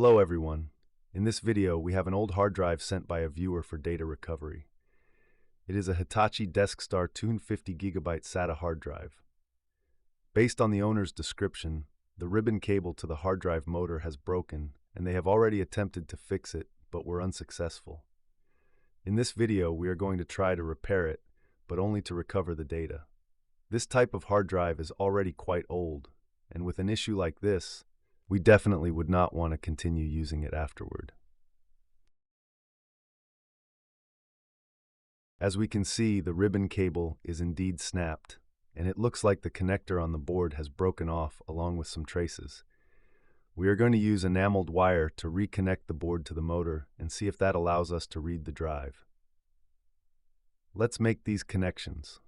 Hello everyone. In this video, we have an old hard drive sent by a viewer for data recovery. It is a Hitachi Deskstar 250GB SATA hard drive. Based on the owner's description, the ribbon cable to the hard drive motor has broken, and they have already attempted to fix it, but were unsuccessful. In this video, we are going to try to repair it, but only to recover the data. This type of hard drive is already quite old, and with an issue like this, we definitely would not want to continue using it afterward. As we can see, the ribbon cable is indeed snapped, and it looks like the connector on the board has broken off along with some traces. We are going to use enameled wire to reconnect the board to the motor and see if that allows us to read the drive. Let's make these connections.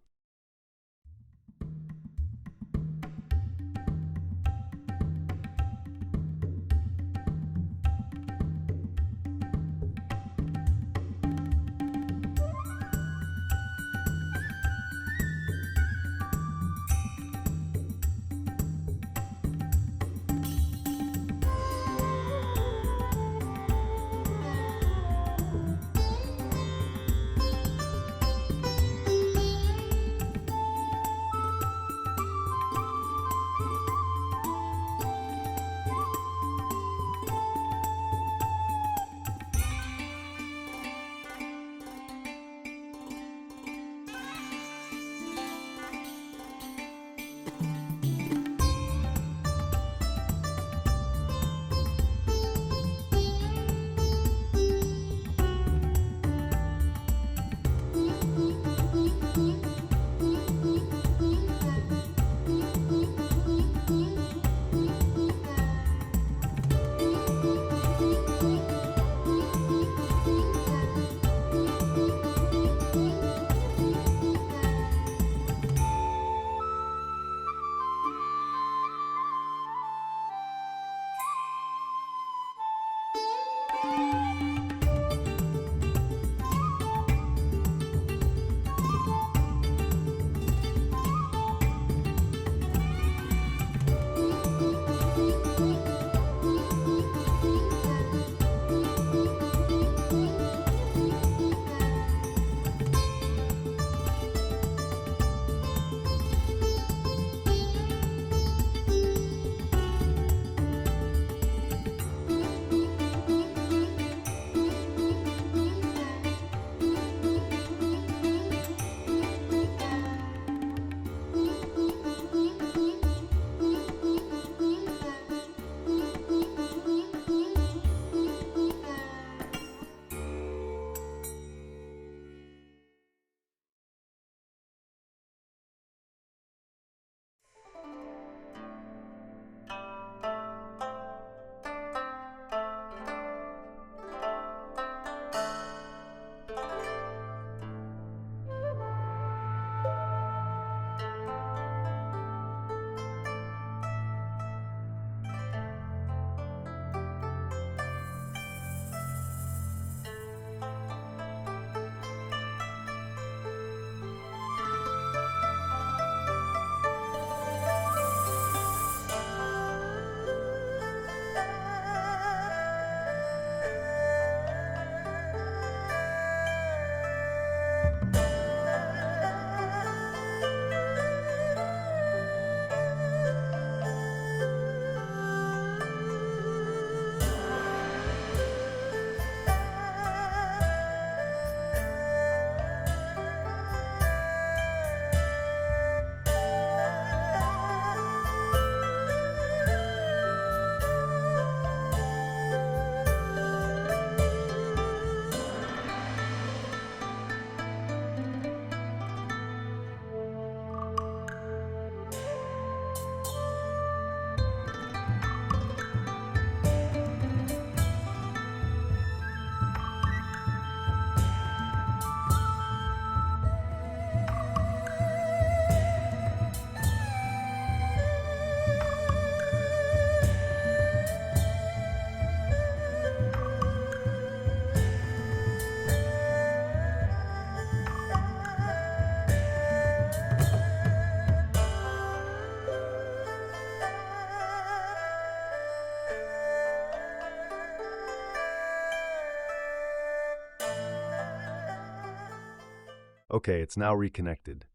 Okay, it's now reconnected.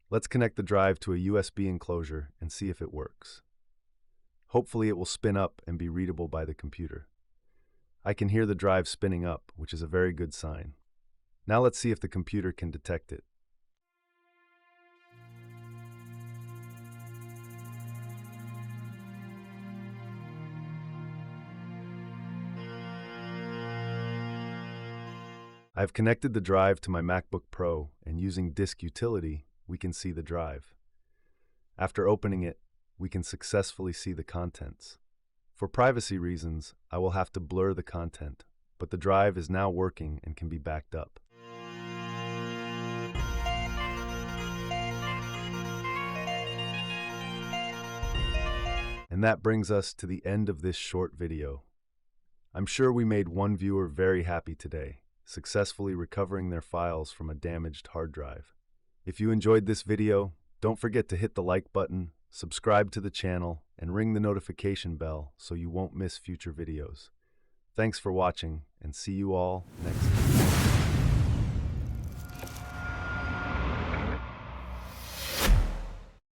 Let's connect the drive to a USB enclosure and see if it works. Hopefully it will spin up and be readable by the computer. I can hear the drive spinning up, which is a very good sign. Now let's see if the computer can detect it. I've connected the drive to my MacBook Pro, and using Disk Utility, we can see the drive. After opening it, we can successfully see the contents. For privacy reasons, I will have to blur the content, but the drive is now working and can be backed up. And that brings us to the end of this short video. I'm sure we made one viewer very happy today, successfully recovering their files from a damaged hard drive. If you enjoyed this video, don't forget to hit the like button, subscribe to the channel, and ring the notification bell so you won't miss future videos. Thanks for watching, and see you all next time.